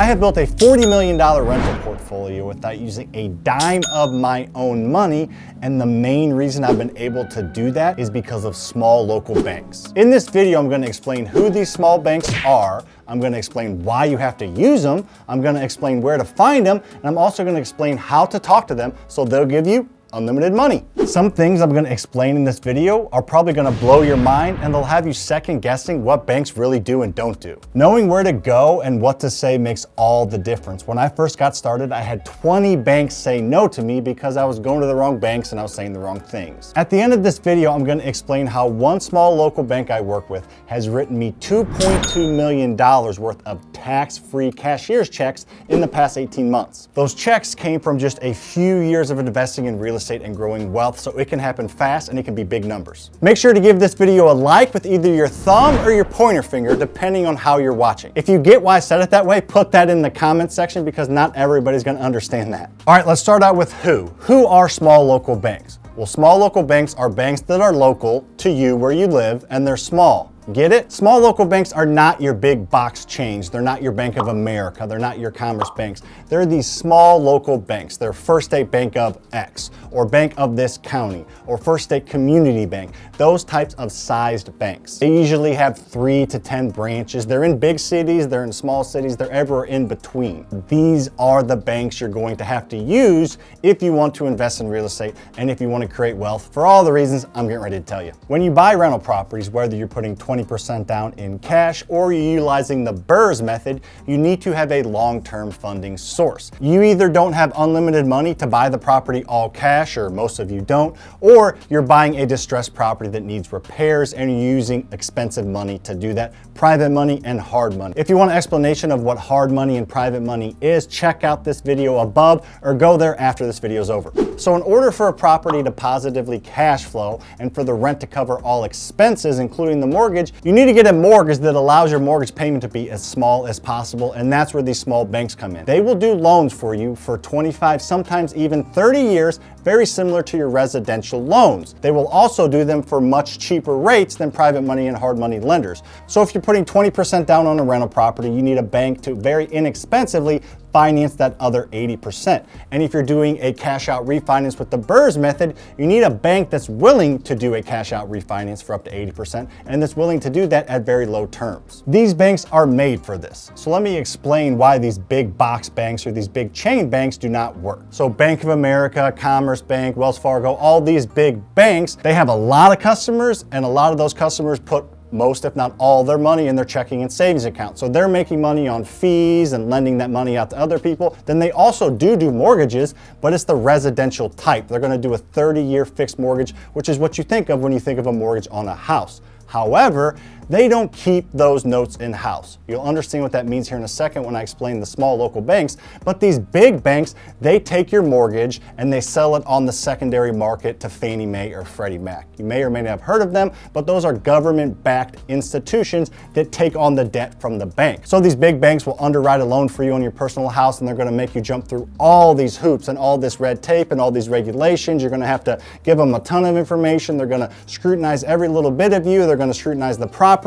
I have built a $40 million rental portfolio without using a dime of my own money, and the main reason I've been able to do that is because of small local banks. In this video, I'm going to explain who these small banks are, I'm going to explain why you have to use them, I'm going to explain where to find them, and I'm also going to explain how to talk to them so they'll give you unlimited money. Some things I'm going to explain in this video are probably going to blow your mind, and they'll have you second guessing what banks really do and don't do. Knowing where to go and what to say makes all the difference. When I first got started, I had 20 banks say no to me because I was going to the wrong banks and I was saying the wrong things. At the end of this video, I'm going to explain how one small local bank I work with has written me $2.2 million worth of tax-free cashier's checks in the past 18 months. Those checks came from just a few years of investing in real estate and growing wealth, so it can happen fast and it can be big numbers. Make sure to give this video a like with either your thumb or your pointer finger, depending on how you're watching. If you get why I said it that way, put that in the comment section because not everybody's going to understand that. All right, let's start out with who. Who are small local banks? Well, small local banks are banks that are local to you where you live, and they're small. Get it? Small local banks are not your big box chains. They're not your Bank of America. They're not your Commerce banks. They're these small local banks. They're First State Bank of X, or Bank of this county, or First State Community Bank. Those types of sized banks. They usually have 3 to 10 branches. They're in big cities, they're in small cities, they're everywhere in between. These are the banks you're going to have to use if you want to invest in real estate and if you want to create wealth for all the reasons I'm getting ready to tell you. When you buy rental properties, whether you're putting 20% down in cash or you're utilizing the BRRRR method, you need to have a long-term funding source. You either don't have unlimited money to buy the property all cash, or most of you don't, or you're buying a distressed property that needs repairs and you're using expensive money to do that, private money and hard money. If you want an explanation of what hard money and private money is, check out this video above or go there after this video is over. So in order for a property to positively cash flow and for the rent to cover all expenses, including the mortgage, you need to get a mortgage that allows your mortgage payment to be as small as possible, and that's where these small banks come in. They will do loans for you for 25, sometimes even 30 years, very similar to your residential loans. They will also do them for much cheaper rates than private money and hard money lenders. So if you're putting 20% down on a rental property, you need a bank to very inexpensively finance that other 80%. And if you're doing a cash out refinance with the BRRRR method, you need a bank that's willing to do a cash out refinance for up to 80% and that's willing to do that at very low terms. These banks are made for this. So let me explain why these big box banks or these big chain banks do not work. So Bank of America, Commerce Bank, Wells Fargo, all these big banks, they have a lot of customers, and a lot of those customers put most, if not all, their money in their checking and savings account. So they're making money on fees and lending that money out to other people. Then they also do mortgages, but it's the residential type. They're going to do a 30-year fixed mortgage, which is what you think of when you think of a mortgage on a house. However, they don't keep those notes in-house. You'll understand what that means here in a second when I explain the small local banks, but these big banks, they take your mortgage and they sell it on the secondary market to Fannie Mae or Freddie Mac. You may or may not have heard of them, but those are government-backed institutions that take on the debt from the bank. So these big banks will underwrite a loan for you on your personal house, and they're gonna make you jump through all these hoops and all this red tape and all these regulations. You're gonna have to give them a ton of information. They're gonna scrutinize every little bit of you. They're gonna scrutinize the property.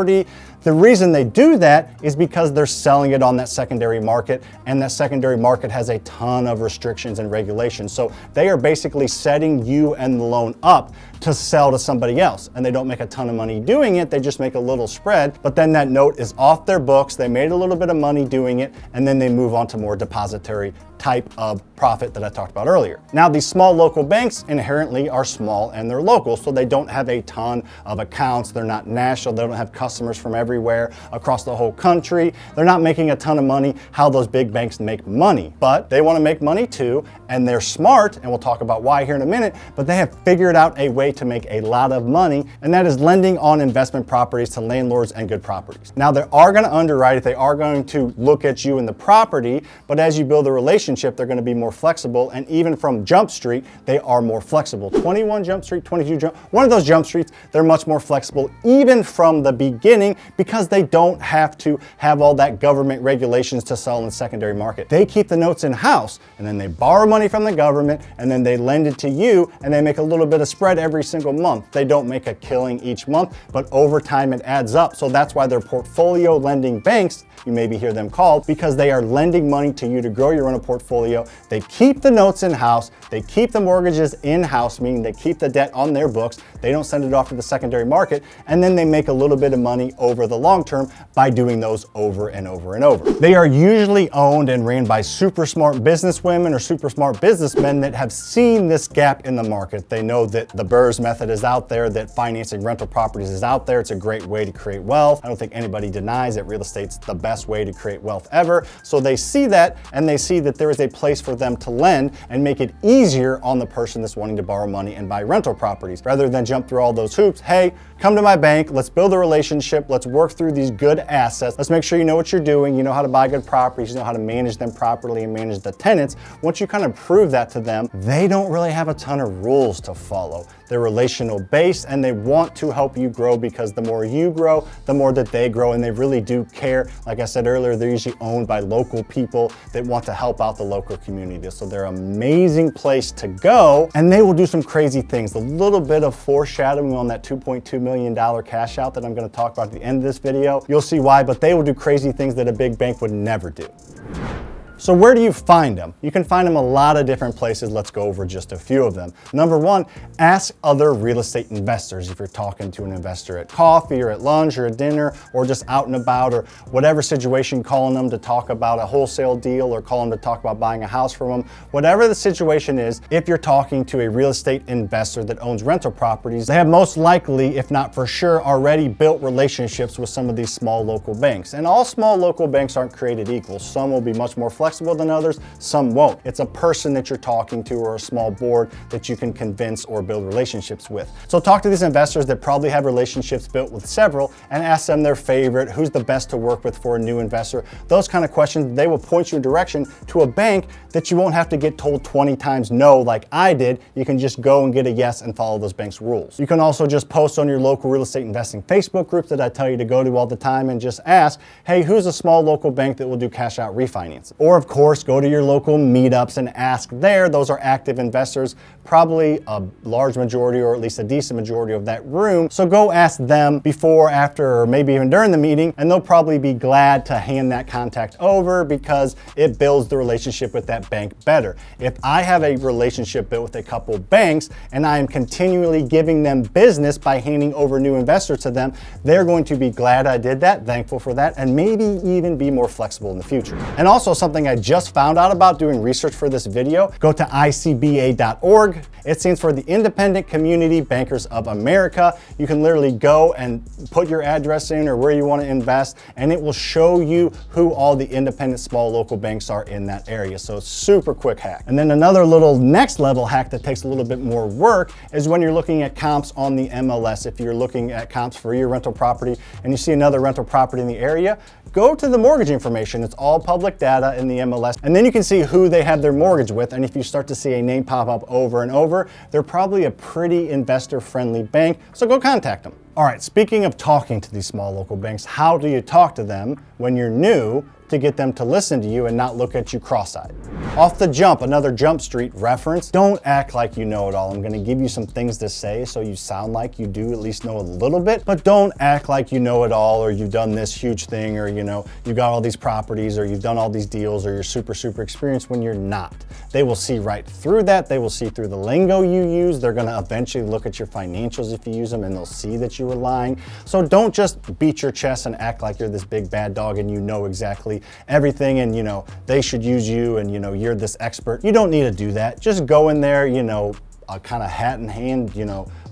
The reason they do that is because they're selling it on that secondary market, and that secondary market has a ton of restrictions and regulations. So they are basically setting you and the loan up to sell to somebody else, and they don't make a ton of money doing it. They just make a little spread, but then that note is off their books. They made a little bit of money doing it, and then they move on to more depository type of profit that I talked about earlier. Now, these small local banks inherently are small and they're local, so they don't have a ton of accounts. They're not national. They don't have customers from everywhere across the whole country. They're not making a ton of money how those big banks make money, but they want to make money too, and they're smart, and we'll talk about why here in a minute, but they have figured out a way to make a lot of money, and that is lending on investment properties to landlords and good properties. Now, they are going to underwrite it. They are going to look at you and the property, but as you build a relationship, they're going to be more flexible, and even from Jump Street, they are more flexible. 21 Jump Street, 22 Jump, one of those Jump Streets, they're much more flexible even from the beginning because they don't have to have all that government regulations to sell in the secondary market. They keep the notes in-house, and then they borrow money from the government, and then they lend it to you, and they make a little bit of spread every every single month. They don't make a killing each month, but over time it adds up. So that's why they're portfolio lending banks, you maybe hear them called, because they are lending money to you to grow your rental portfolio. They keep the notes in-house, they keep the mortgages in-house, meaning they keep the debt on their books, they don't send it off to the secondary market, and then they make a little bit of money over the long term by doing those over and over and over. They are usually owned and ran by super smart businesswomen or super smart businessmen that have seen this gap in the market. They know that the BRRRR method is out there, that financing rental properties is out there. It's a great way to create wealth. I don't think anybody denies that real estate's the best way to create wealth ever. So they see that, and they see that there is a place for them to lend and make it easier on the person that's wanting to borrow money and buy rental properties. Rather than jump through all those hoops, hey, come to my bank, let's build a relationship, let's work through these good assets, let's make sure you know what you're doing, you know how to buy good properties, you know how to manage them properly and manage the tenants. Once you kind of prove that to them, they don't really have a ton of rules to follow. They're relational based, and they want to help you grow, because the more you grow, the more that they grow, and they really do care. Like I said earlier, they're usually owned by local people that want to help out the local community. So they're an amazing place to go, and they will do some crazy things. A little bit of foreshadowing on that $2.2 million cash out that I'm gonna talk about at the end of this video. You'll see why, but they will do crazy things that a big bank would never do. So where do you find them? You can find them a lot of different places. Let's go over just a few of them. Number one, ask other real estate investors. If you're talking to an investor at coffee or at lunch or at dinner or just out and about or whatever situation, calling them to talk about a wholesale deal or calling them to talk about buying a house from them, whatever the situation is, if you're talking to a real estate investor that owns rental properties, they have most likely, if not for sure, already built relationships with some of these small local banks. And all small local banks aren't created equal. Some will be much more flexible than others, some won't. It's a person that you're talking to or a small board that you can convince or build relationships with. So talk to these investors that probably have relationships built with several and ask them their favorite, who's the best to work with for a new investor. Those kind of questions, they will point you in direction to a bank that you won't have to get told 20 times no like I did. You can just go and get a yes and follow those banks' rules. You can also just post on your local real estate investing Facebook group that I tell you to go to all the time and just ask, hey, who's a small local bank that will do cash out refinance? Or of course, go to your local meetups and ask there. Those are active investors, probably a large majority or at least a decent majority of that room. So go ask them before, after, or maybe even during the meeting, and they'll probably be glad to hand that contact over because it builds the relationship with that bank better. If I have a relationship built with a couple banks and I am continually giving them business by handing over new investors to them, they're going to be glad I did that, thankful for that, and maybe even be more flexible in the future. And also something I just found out about doing research for this video, go to ICBAorg. It stands for the Independent Community Bankers of America. You can literally go and put your address in or where you want to invest, and it will show you who all the independent small local banks are in that area. So it's super quick hack. And then another little next level hack that takes a little bit more work is when you're looking at comps on the MLS. If you're looking at comps for your rental property and you see another rental property in the area, go to the mortgage information. It's all public data in the MLS. And then you can see who they have their mortgage with. And if you start to see a name pop up over and over, they're probably a pretty investor-friendly bank. So go contact them. All right, speaking of talking to these small local banks, how do you talk to them when you're new to get them to listen to you and not look at you cross-eyed? Off the jump, another Jump Street reference, don't act like you know it all. I'm gonna give you some things to say so you sound like you do at least know a little bit, but don't act like you know it all or you've done this huge thing or you got all these properties or you've done all these deals or you're super experienced when you're not. They will see right through that. They will see through the lingo you use. They're gonna eventually look at your financials if you use them and they'll see that you were lying. So don't just beat your chest and act like you're this big bad dog and you know exactly everything and they should use you and you're this expert. You don't need to do that. Just go in there, a kind of hat in hand,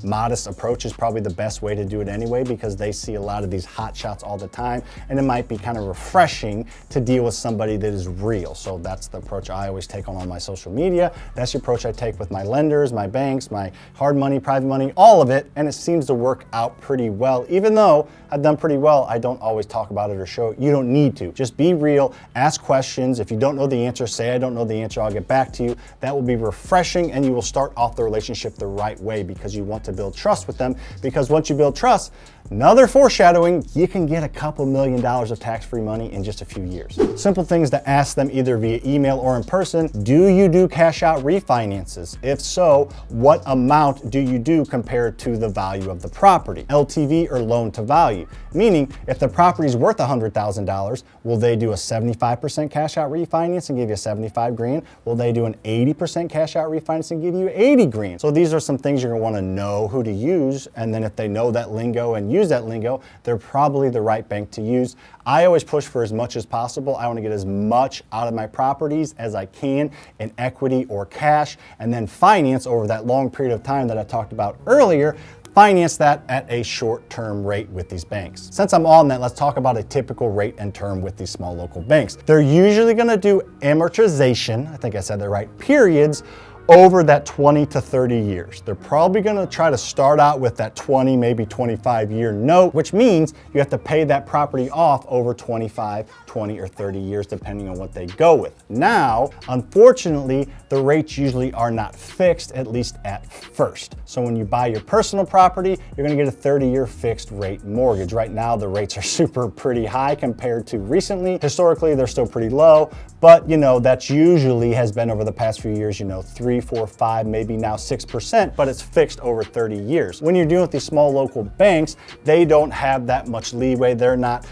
modest approach is probably the best way to do it anyway, because they see a lot of these hot shots all the time and it might be kind of refreshing to deal with somebody that is real. So that's the approach I always take on all my social media. That's the approach I take with my lenders, my banks, my hard money, private money, all of it. And it seems to work out pretty well. Even though I've done pretty well, I don't always talk about it or show it. You don't need to. Just be real, ask questions. If you don't know the answer, say I don't know the answer, I'll get back to you. That will be refreshing and you will start off the relationship the right way because you want to build trust with them, because once you build trust, Another foreshadowing, you can get a couple $1 million of tax-free money in just a few years. Simple things to ask them either via email or in person. Do you do cash out refinances? If so, what amount do you do compared to the value of the property? LTV or loan to value? Meaning, if the property is worth $100,000, will they do a 75% cash out refinance and give you 75 grand? Will they do an 80% cash out refinance and give you 80 grand? So these are some things you're gonna wanna know who to use, and then if they know that lingo and use that lingo, they're probably the right bank to use. I always push for as much as possible. I want to get as much out of my properties as I can in equity or cash, and then finance over that long period of time that I talked about earlier. Finance that at a short-term rate with these banks. Since I'm on that, let's talk about a typical rate and term with these small local banks. They're usually gonna do amortization, I think I said that right, periods, over that 20 to 30 years. They're probably gonna try to start out with that 20, maybe 25-year note, which means you have to pay that property off over 25, 20, or 30 years, depending on what they go with. Now, unfortunately, the rates usually are not fixed, at least at first. So when you buy your personal property, you're gonna get a 30-year fixed rate mortgage. Right now, the rates are pretty high compared to recently. Historically, they're still pretty low, but that's usually has been over the past few years, 3, 4, 5, maybe now 6%, but it's fixed over 30 years. When you're dealing with these small local banks, they don't have that much leeway. They're not,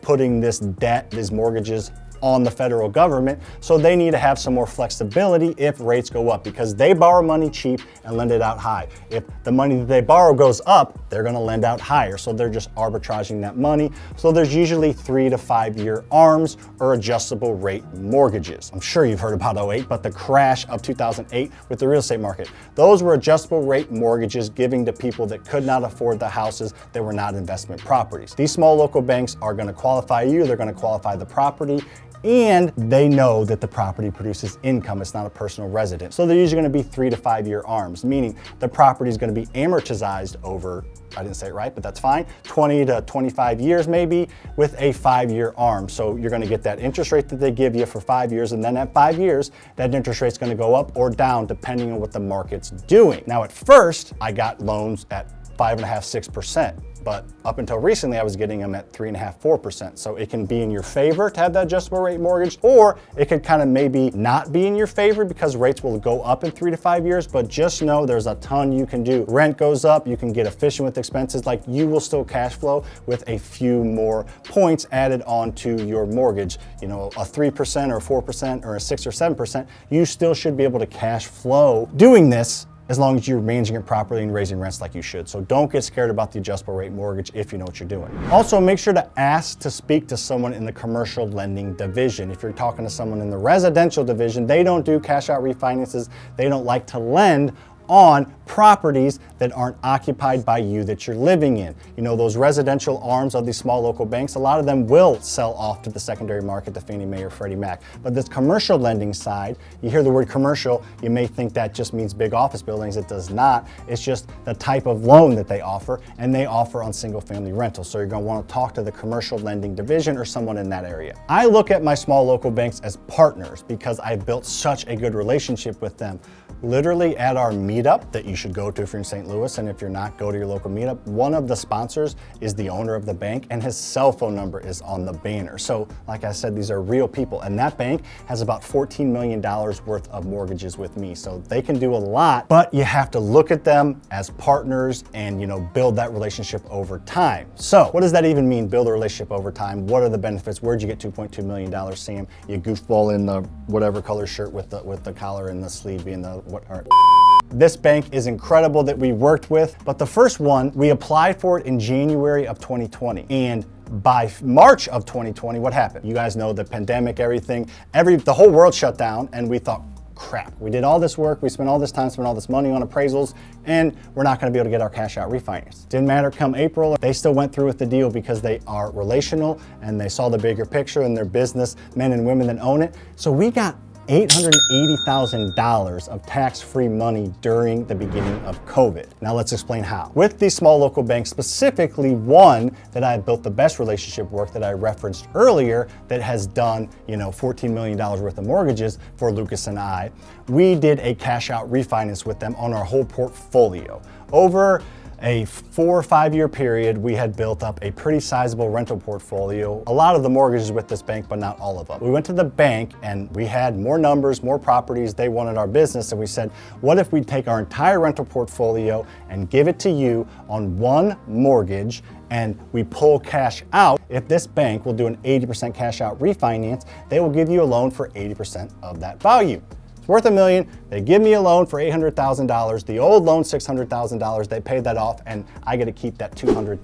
putting this debt, these mortgages on the federal government, so they need to have some more flexibility if rates go up, because they borrow money cheap and lend it out high. If the money that they borrow goes up, they're gonna lend out higher, so they're just arbitraging that money. So there's usually 3 to 5 year ARMs or adjustable rate mortgages. I'm sure you've heard about '08, but the crash of 2008 with the real estate market, those were adjustable rate mortgages giving to people that could not afford the houses that were not investment properties. These small local banks are gonna qualify you, they're gonna qualify the property, and they know that the property produces income. It's not a personal residence. So they're usually gonna be 3 to 5 year ARMs, meaning the property is gonna be amortized over, I didn't say it right, but that's fine, 20 to 25 years maybe, with a 5-year ARM. So you're gonna get that interest rate that they give you for 5 years, and then at 5 years, that interest rate's gonna go up or down depending on what the market's doing. Now at first, I got loans at 5.5%, 6%. But up until recently, I was getting them at 3.5%, 4%. So it can be in your favor to have that adjustable rate mortgage, or it could kind of maybe not be in your favor because rates will go up in 3 to 5 years, but just know there's a ton you can do. Rent goes up, you can get efficient with expenses, like you will still cash flow with a few more points added onto your mortgage. A 3% or a 4% or a 6 or 7%, you still should be able to cash flow doing this, as long as you're managing it properly and raising rents like you should. So don't get scared about the adjustable rate mortgage if you know what you're doing. Also, make sure to ask to speak to someone in the commercial lending division. If you're talking to someone in the residential division, they don't do cash out refinances. They don't like to lend on properties that aren't occupied by you that you're living in. Those residential arms of these small local banks, a lot of them will sell off to the secondary market, to Fannie Mae or Freddie Mac. But this commercial lending side, you hear the word commercial, you may think that just means big office buildings. It does not. It's just the type of loan that they offer, and they offer on single family rentals. So you're gonna wanna talk to the commercial lending division or someone in that area. I look at my small local banks as partners because I've built such a good relationship with them. Literally at our meetup that you should go to if you're in St. Louis, and if you're not, go to your local meetup. One of the sponsors is the owner of the bank, and his cell phone number is on the banner. So like I said, these are real people, and that bank has about $14 million worth of mortgages with me. So they can do a lot, but you have to look at them as partners and build that relationship over time. So what does that even mean, build a relationship over time? What are the benefits? Where'd you get $2.2 million, Sam? You goofball in the whatever color shirt with the collar and the sleeve being the This bank is incredible that we worked with, but the first one, we applied for it in January of 2020. And by March of 2020, what happened? You guys know the pandemic, everything, the whole world shut down, and we thought, crap, we did all this work, we spent all this time, spent all this money on appraisals, and we're not gonna be able to get our cash out refinance. Didn't matter, come April, they still went through with the deal because they are relational and they saw the bigger picture and their business, men and women that own it. So we got $880,000 of tax-free money during the beginning of COVID. Now let's explain how. With these small local banks, specifically one that I built the best relationship work that I referenced earlier that has done, $14 million worth of mortgages for Lucas and I, we did a cash out refinance with them on our whole portfolio. Over a 4 or 5 year period, we had built up a pretty sizable rental portfolio. A lot of the mortgages with this bank, but not all of them. We went to the bank and we had more numbers, more properties. They wanted our business. And we said, what if we take our entire rental portfolio and give it to you on one mortgage, and we pull cash out? If this bank will do an 80% cash out refinance, they will give you a loan for 80% of that value. Worth $1 million, they give me a loan for $800,000. The old loan, $600,000, they paid that off and I get to keep that $200,000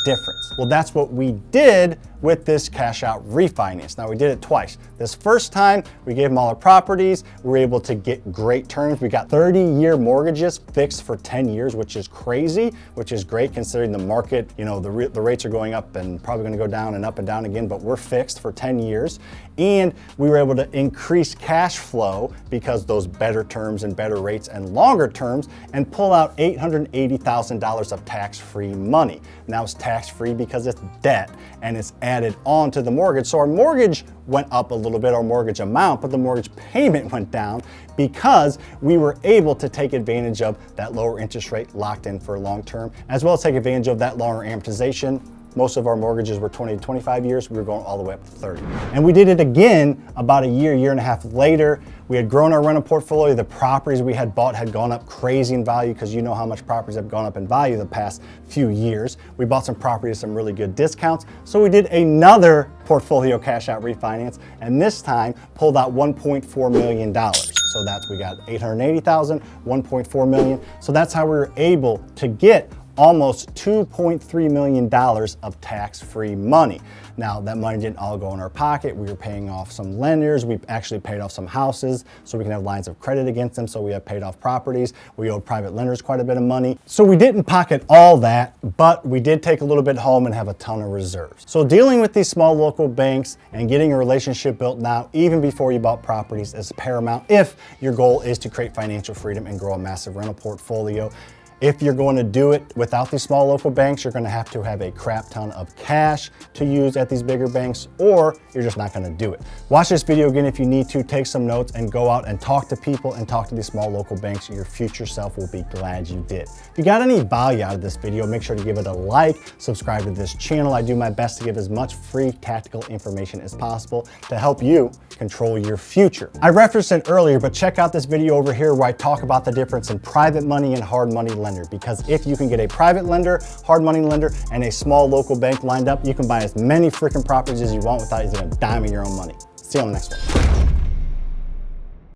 difference. Well, that's what we did with this cash out refinance. Now we did it twice. This first time, we gave them all our properties. We were able to get great terms. We got 30-year mortgages fixed for 10 years, which is crazy, which is great considering the market, you know, the rates are going up and probably gonna go down and up and down again, but we're fixed for 10 years. And we were able to increase cash flow because those better terms and better rates and longer terms, and pull out $880,000 of tax-free money. Now it's tax-free because it's debt and it's added on to the mortgage. So our mortgage went up a little bit, our mortgage amount, but the mortgage payment went down because we were able to take advantage of that lower interest rate locked in for long term, as well as take advantage of that longer amortization. Most of our mortgages were 20 to 25 years. We were going all the way up to 30. And we did it again about a year and a half later. We had grown our rental portfolio. The properties we had bought had gone up crazy in value, because you know how much properties have gone up in value the past few years. We bought some properties at some really good discounts. So we did another portfolio cash out refinance, and this time pulled out $1.4 million. So that's, we got $880,000, $1.4 million. So that's how we were able to get almost $2.3 million of tax-free money. Now, that money didn't all go in our pocket. We were paying off some lenders. We actually paid off some houses so we can have lines of credit against them. So we have paid off properties. We owed private lenders quite a bit of money. So we didn't pocket all that, but we did take a little bit home and have a ton of reserves. So dealing with these small local banks and getting a relationship built now, even before you bought properties, is paramount if your goal is to create financial freedom and grow a massive rental portfolio. If you're going to do it without these small local banks, you're going to have a crap ton of cash to use at these bigger banks, or you're just not going to do it. Watch this video again if you need to, take some notes, and go out and talk to people and talk to these small local banks. Your future self will be glad you did. If you got any value out of this video, make sure to give it a like, subscribe to this channel. I do my best to give as much free tactical information as possible to help you control your future. I referenced it earlier, but check out this video over here where I talk about the difference in private money and hard money lending. Because if you can get a private lender, hard money lender, and a small local bank lined up, you can buy as many freaking properties as you want without using a dime of your own money. See you on the next one.